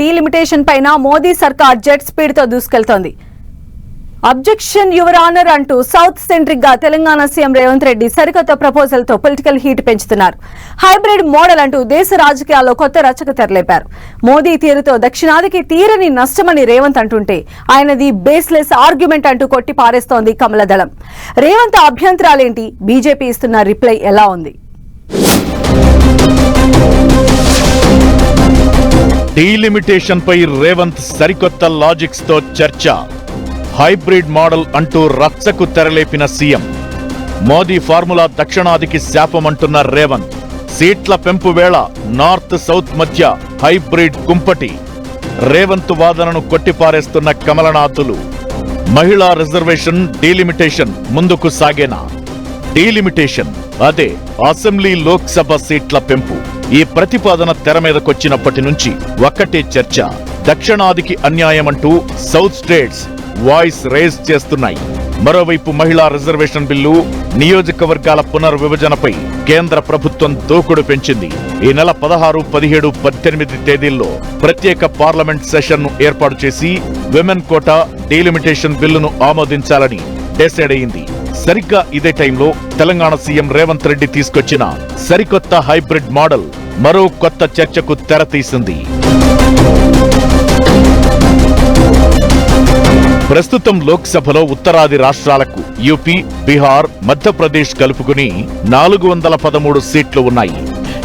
Delimitation పైన మోదీ సర్కార్ jet speed తో దూసుకెళ్తోంది. అబ్జెక్షన్ యువర్ ఆనర్ అంటూ సౌత్ సెంట్రిక్ గా తెలంగాణ సీఎం రేవంత్ రెడ్డి సరికొత్త ప్రపోజల్ తో పొలిటికల్ హీట్ పెంచుతున్నారు. హైబ్రిడ్ మోడల్ అంటూ దేశ రాజకీయాల్లో కొత్త రచక తెరలేపారు. మోదీ తీరుతో దక్షిణాదికి తీరని నష్టమని రేవంత్ అంటుంటే ఆయనది బేస్లెస్ ఆర్గ్యుమెంట్ అంటూ కొట్టి పారేస్తోంది కమలదళం. రేవంత్ అభ్యంతరాలేంటి, బీజేపీ ఇస్తున్న రిప్లై ఎలా ఉంది? డీలిమిటేషన్ పై రేవంత్ సరికొత్త లాజిక్స్ తో చర్చ. హైబ్రిడ్ మోడల్ అంటూ రచ్చకు తెరలేపిన సీఎం. మోదీ ఫార్ములా దక్షిణాదికి శాపమంటున్న రేవంత్. సీట్ల పెంపు వేళ నార్త్ సౌత్ మధ్య హైబ్రిడ్ కుంపటి. రేవంత్ వాదనను కొట్టిపారేస్తున్న కమలనాథులు. మహిళా రిజర్వేషన్ డీలిమిటేషన్ ముందుకు సాగేనా? డీలిమిటేషన్ అదే అసెంబ్లీ లోక్సభ సీట్ల పెంపు. ఈ ప్రతిపాదన తెర మీదకొచ్చినప్పటి నుంచి ఒక్కటే చర్చ. దక్షిణాదికి అన్యాయమంటూ సౌత్ స్టేట్స్ వాయిస్ రేజ్ చేస్తున్నాయి. మరోవైపు మహిళా రిజర్వేషన్ బిల్లు, నియోజకవర్గాల పునర్విభజనపై కేంద్ర ప్రభుత్వం దూకుడు పెంచింది. ఈ నెల 16, 17, 18 తేదీల్లో ప్రత్యేక పార్లమెంట్ సెషన్ ను ఏర్పాటు చేసి విమెన్ కోటా డీలిమిటేషన్ బిల్లును ఆమోదించాలని డిసైడ్ అయింది. సరిగ్గా ఇదే టైంలో తెలంగాణ సీఎం రేవంత్ రెడ్డి తీసుకొచ్చిన సరికొత్త హైబ్రిడ్ మోడల్ మరో కొత్త చర్చకు తెరతీసింది. ప్రస్తుతం లోక్సభలో ఉత్తరాది రాష్ట్రాలకు యూపీ, బీహార్, మధ్యప్రదేశ్ కలుపుకుని 413 సీట్లు ఉన్నాయి.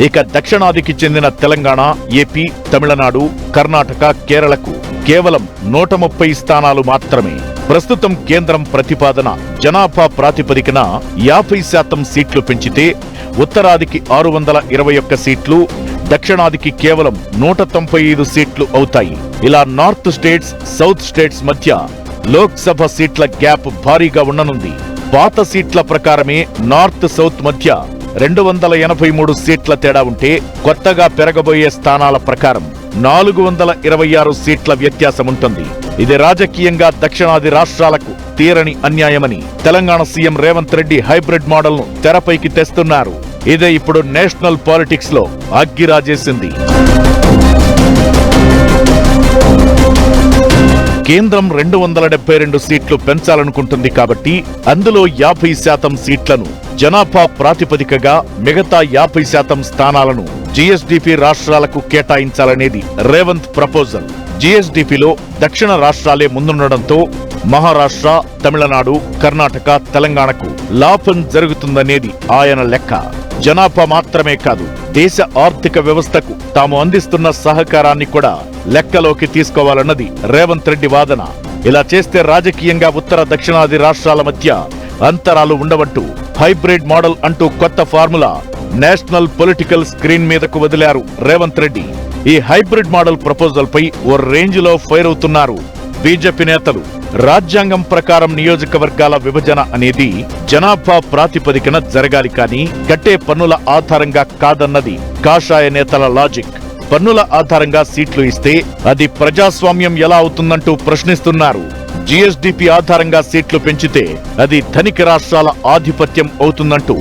ఇక దక్షిణాదికి చెందిన తెలంగాణ, ఏపీ, తమిళనాడు, కర్ణాటక, కేరళకు కేవలం 130 స్థానాలు మాత్రమే. ప్రస్తుతం కేంద్రం ప్రతిపాదన జనాభా ప్రాతిపదికన 50% సీట్లు పెంచితే ఉత్తరాదికి 621 సీట్లు, దక్షిణాదికి కేవలం 195 సీట్లు అవుతాయి. ఇలా నార్త్ స్టేట్స్, సౌత్ స్టేట్స్ మధ్య లోక్సభ సీట్ల గ్యాప్ భారీగా ఉండనుంది. పాత సీట్ల ప్రకారమే నార్త్ సౌత్ మధ్య 283 సీట్ల తేడా ఉంటే కొత్తగా పెరగబోయే స్థానాల ప్రకారం 426 సీట్ల వ్యత్యాసముంటుంది. ఇది రాజకీయంగా దక్షిణాది రాష్ట్రాలకు తీరని అన్యాయమని Telangana CM Revanth Reddy hybrid model ను తెరపైకి తెస్తున్నారు. ఇదే ఇప్పుడు నేషనల్ పాలిటిక్స్ లో అగ్గిరాజేసింది. కేంద్రం 272 సీట్లు పెంచాలనుకుంటుంది కాబట్టి అందులో 50% సీట్లను జనాభా ప్రాతిపదికగా, మిగతా 50% స్థానాలను జీఎస్డీపీ రాష్ట్రాలకు కేటాయించాలనేది రేవంత్ ప్రపోజల్. జీఎస్డీపీలో దక్షిణ రాష్ట్రాలే ముందుండడంతో మహారాష్ట్ర, తమిళనాడు, కర్ణాటక, తెలంగాణకు లాభం జరుగుతుందనేది ఆయన లెక్క. జనాభా మాత్రమే కాదు, దేశ ఆర్థిక వ్యవస్థకు తాము అందిస్తున్న సహకారాన్ని కూడా లెక్కలోకి తీసుకోవాలన్నది రేవంత్ రెడ్డి వాదన. ఇలా చేస్తే రాజకీయంగా ఉత్తర దక్షిణాది రాష్ట్రాల మధ్య అంతరాలు ఉండవంటూ హైబ్రిడ్ మోడల్ అంటూ కొత్త ఫార్ములా నేషనల్ పొలిటికల్ స్క్రీన్ మీదకు వదిలారు రేవంత్ రెడ్డి. ఈ హైబ్రిడ్ మోడల్ ప్రపోజల్ పై ఓ రేంజ్ లో ఫైర్ అవుతున్నారు బీజేపీ నేతలు. రాజ్యాంగం ప్రకారం నియోజకవర్గాల విభజన అనేది జనాభా ప్రాతిపదికన జరగాలి, కానీ కట్టే పన్నుల ఆధారంగా కాదన్నది కాషాయ నేతల లాజిక్. పన్నుల ఆధారంగా సీట్లు ఇస్తే అది ప్రజాస్వామ్యం ఎలా అవుతుందంటూ ప్రశ్నిస్తున్నారు. జీఎస్డీపీ ఆధారంగా సీట్లు పెంచితే అది ధనిక రాష్ట్రాల ఆధిపత్యం అవుతుందంటూ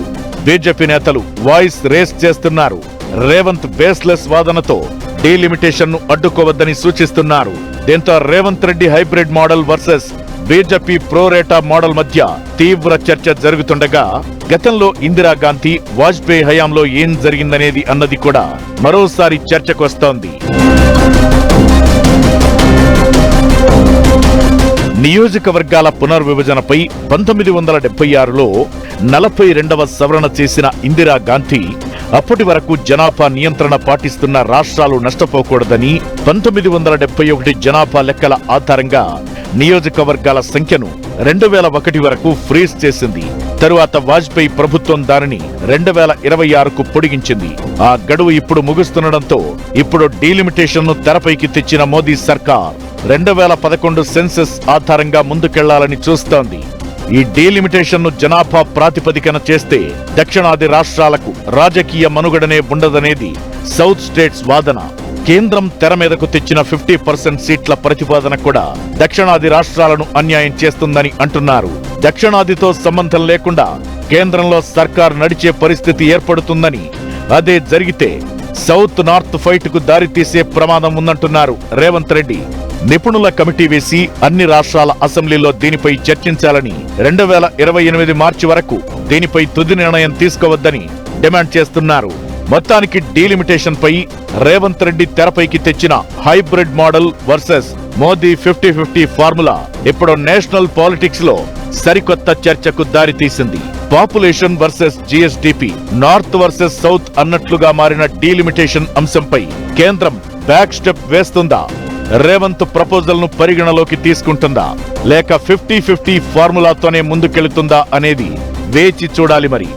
బీజేపీ నేతలు వాయిస్ రేస్ చేస్తున్నారు. రేవంత్ బేస్లెస్ వాదనతో డీలిమిటేషన్ ను అడ్డుకోవద్దని సూచిస్తున్నారు. దీంతో Revanth Reddy hybrid model versus BJP ప్రోరేటా model మధ్య తీవ్ర చర్చ జరుగుతుండగా, గతంలో ఇందిరాగాంధీ, వాజ్పేయి హయాంలో ఏం జరిగిందనేది అన్నది కూడా మరోసారి చర్చకొస్తోంది. నియోజకవర్గాల పునర్విభజనపై 1976లో 42వ సవరణ చేసిన ఇందిరాగాంధీ అప్పటి వరకు జనాభా నియంత్రణ పాటిస్తున్న రాష్ట్రాలు నష్టపోకూడదని 1971 జనాభా లెక్కల ఆధారంగా నియోజకవర్గాల సంఖ్యను 2001 వరకు ఫ్రీజ్ చేసింది. తరువాత వాజ్పేయి ప్రభుత్వం దానిని 2026కు పొడిగించింది. ఆ గడువు ఇప్పుడు ముగుస్తుండటంతో ఇప్పుడు డీలిమిటేషన్ ను తెరపైకి తెచ్చిన మోదీ సర్కార్ 2011 సెన్సెస్ ఆధారంగా ముందుకెళ్లాలని చూస్తోంది. ఈ డీలిమిటేషన్ ను జనాభా ప్రాతిపదికన చేస్తే దక్షిణాది రాష్ట్రాలకు రాజకీయ మనుగడనే ఉండదనేది సౌత్ స్టేట్స్ వాదన. కేంద్రం తెర మీదకు తెచ్చిన 50% సీట్ల ప్రతిపాదన కూడా దక్షిణాది రాష్ట్రాలను అన్యాయం చేస్తుందని అంటున్నారు. దక్షిణాదితో సంబంధం లేకుండా కేంద్రంలో సర్కార్ నడిచే పరిస్థితి ఏర్పడుతుందని, అదే జరిగితే సౌత్ నార్త్ ఫైట్ కు దారితీసే ప్రమాదం ఉందంటున్నారు రేవంత్ రెడ్డి. నిపుణుల కమిటీ వేసి అన్ని రాష్ట్రాల అసెంబ్లీలో దీనిపై చర్చించాలని, 2028 మార్చి వరకు దీనిపై తుది నిర్ణయం తీసుకోవద్దని డిమాండ్ చేస్తున్నారు. మొత్తానికి డీలిమిటేషన్ పై రేవంత్ రెడ్డి తెరపైకి తెచ్చిన hybrid model versus Modi 50-50 formula ఇప్పుడు నేషనల్ పాలిటిక్స్ లో సరికొత్త చర్చకు దారితీసింది. Population versus GSDP, north versus south అన్నట్లుగా మారిన డీలిమిటేషన్ అంశంపై కేంద్రం బ్యాక్ స్టెప్ వేస్తుందా? రేవంత్ ప్రపోజల్ ను పరిగణలోకి తీసుకుంటుందా, లేక 50-50 ఫార్ములాతోనే ముందుకెళ్తుందా అనేది వేచి చూడాలి మరి.